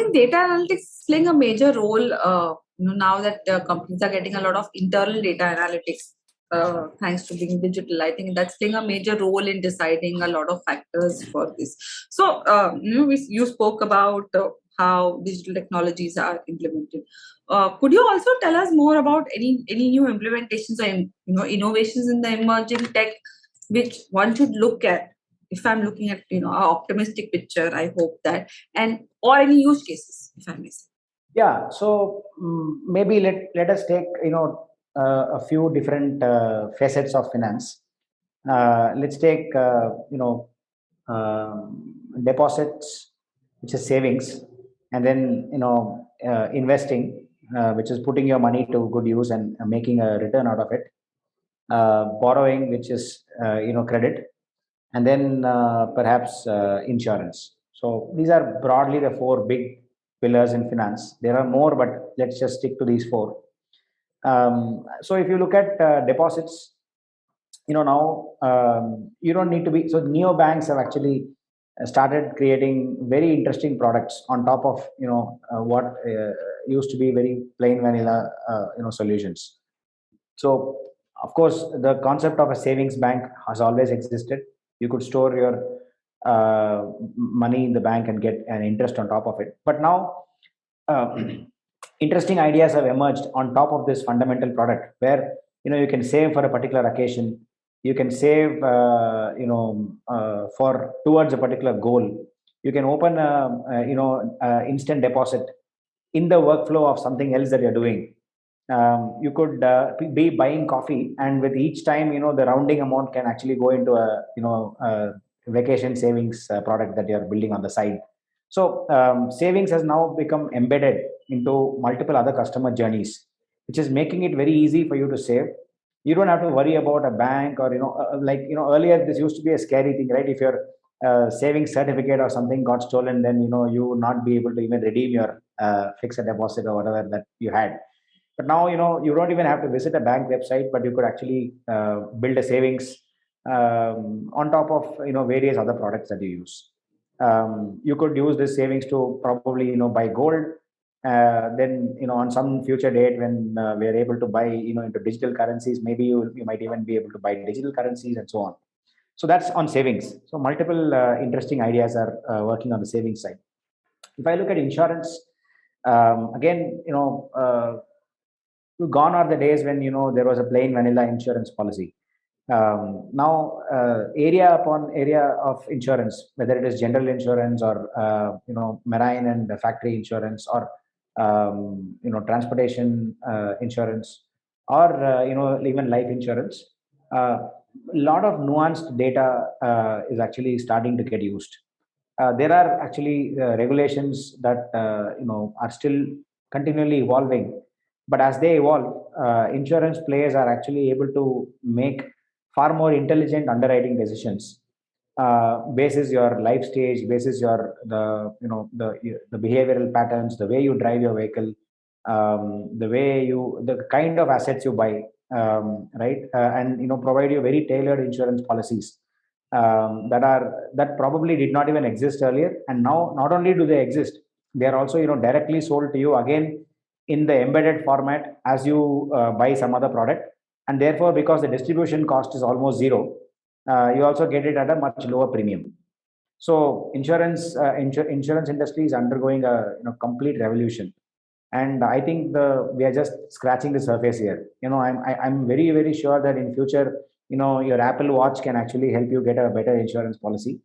think data analytics is playing a major role. Now that companies are getting a lot of internal data analytics, thanks to being digital, I think that's playing a major role in deciding a lot of factors for this. So, you spoke about how digital technologies are implemented. Could you also tell us more about any new implementations or innovations in the emerging tech which one should look at? If I'm looking at an optimistic picture, I hope that, and or any use cases, if I may say. Yeah, so maybe let us take a few different facets of finance. Let's take deposits, which is savings, and then investing, which is putting your money to good use and making a return out of it. Borrowing, which is credit, and then perhaps insurance. So these are broadly the four big pillars in finance. There are more, but let's just stick to these four. So if you look at deposits, now you don't need to be, so neobanks have actually started creating very interesting products on top of what used to be very plain vanilla solutions. So of course the concept of a savings bank has always existed. You could store your money in the bank and get an interest on top of it, but now uh, interesting ideas have emerged on top of this fundamental product, where you can save for a particular occasion, you can save for towards a particular goal, you can open instant deposit in the workflow of something else that you're doing. You could be buying coffee, and with each time the rounding amount can actually go into a vacation savings product that you're building on the side. So savings has now become embedded into multiple other customer journeys, which is making it very easy for you to save. You don't have to worry about a bank, or earlier this used to be a scary thing, right? If your savings certificate or something got stolen, then you would not be able to even redeem your fixed deposit or whatever that you had. But now you don't even have to visit a bank website, but you could actually build a savings on top of various other products that you use. You could use this savings to probably buy gold. Then on some future date when we are able to buy into digital currencies, maybe you might even be able to buy digital currencies and so on. So that's on savings. So multiple interesting ideas are working on the savings side. If I look at insurance, again, gone are the days when there was a plain vanilla insurance policy. Now area upon area of insurance, whether it is general insurance or marine and factory insurance, or transportation insurance, or even life insurance, a lot of nuanced data is actually starting to get used. There are actually regulations that are still continually evolving, but as they evolve, insurance players are actually able to make far more intelligent underwriting decisions, basis your life stage, basis your the behavioral patterns, the way you drive your vehicle, the kind of assets you buy, right, and provide you very tailored insurance policies that probably did not even exist earlier, and now not only do they exist, they are also directly sold to you again in the embedded format as you buy some other product. And therefore, because the distribution cost is almost zero, you also get it at a much lower premium. So insurance industry is undergoing a complete revolution, and I think we are just scratching the surface here. I'm very, very sure that in future, your Apple Watch can actually help you get a better insurance policy,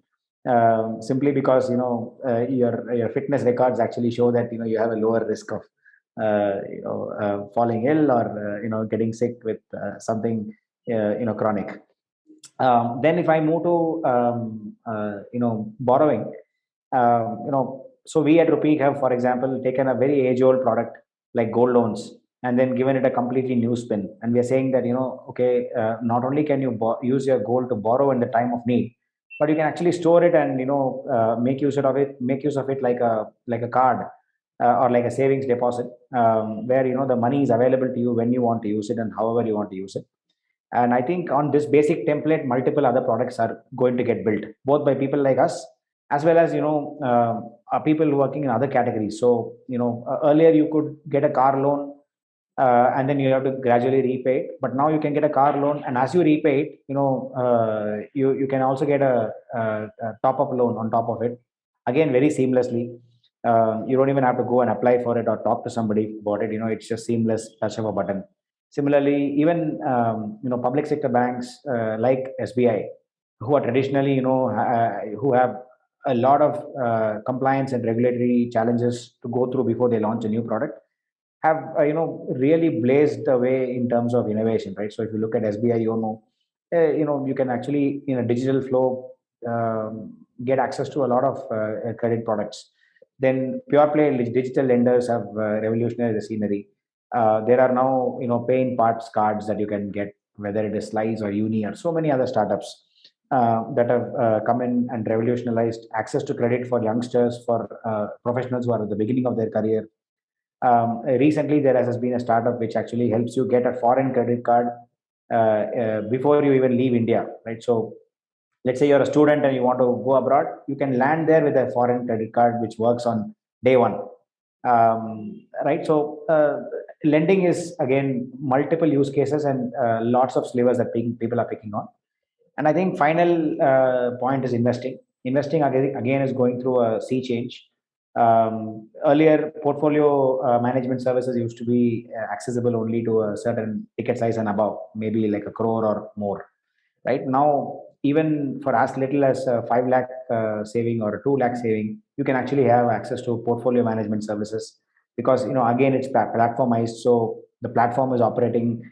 simply because your fitness records actually show that you have a lower risk of falling ill, or getting sick with something chronic. Then if I move to borrowing, so we at Rupeek have, for example, taken a very age-old product like gold loans and then given it a completely new spin. And we are saying that okay, not only can you use your gold to borrow in the time of need, but you can actually store it and make use of it like a card, or like a savings deposit, where the money is available to you when you want to use it and however you want to use it. And I think on this basic template, multiple other products are going to get built, both by people like us as well as people working in other categories. So earlier you could get a car loan, and then you have to gradually repay it. But now you can get a car loan, and as you repay it, you can also get a top up loan on top of it. Again, very seamlessly. You don't even have to go and apply for it or talk to somebody about it. It's just seamless touch of a button. Similarly, even public sector banks like SBI, who are traditionally who have a lot of compliance and regulatory challenges to go through before they launch a new product, have really blazed the way in terms of innovation, right? So if you look at SBI YONO, you can actually in a digital flow get access to a lot of credit products. Then pure play digital lenders have revolutionized the scenery. There are now pay in parts cards that you can get, whether it is Slice or Uni or so many other startups that have come in and revolutionized access to credit for youngsters, for professionals who are at the beginning of their career. Recently, there has been a startup which actually helps you get a foreign credit card before you even leave India, right? So let's say you're a student and you want to go abroad, you can land there with a foreign credit card which works on day one. Right? So lending is again multiple use cases and lots of slivers that people are picking on. And I think final point is investing. Investing again is going through a sea change. Earlier, portfolio management services used to be accessible only to a certain ticket size and above, maybe like a crore or more. Right now, even for as little as 5 lakh saving or 2 lakh saving, you can actually have access to portfolio management services, because again it's platformized. So the platform is operating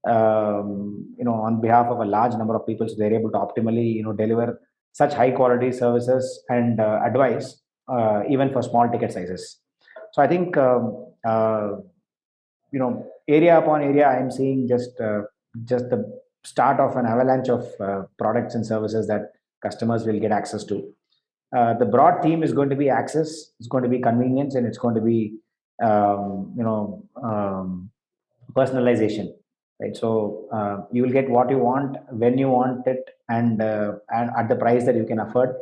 on behalf of a large number of people, so they're able to optimally deliver such high quality services and advice even for small ticket sizes. So I think area upon area, I'm seeing just the start of an avalanche of products and services that customers will get access to. The broad theme is going to be access, it's going to be convenience, and it's going to be personalization, right? So you will get what you want when you want it, and at the price that you can afford.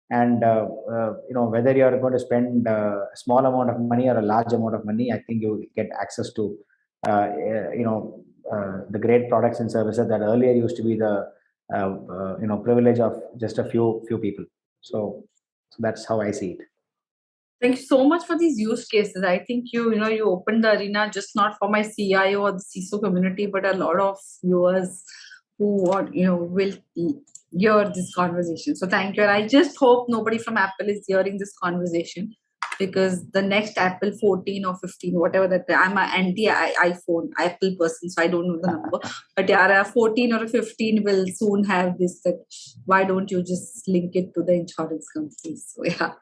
And whether you are going to spend a small amount of money or a large amount of money, I think you will get access to the great products and services that earlier used to be the privilege of just a few people. So that's how I see it. Thank you so much for these use cases. I think you opened the arena just not for my CIO or the CISO community, but a lot of viewers who will hear this conversation. So thank you. And I just hope nobody from Apple is hearing this conversation, because the next Apple 14 or 15, whatever that, I'm an anti-iPhone Apple person, so I don't know the number. But yeah, a 14 or a 15 will soon have this, that why don't you just link it to the insurance companies? So yeah.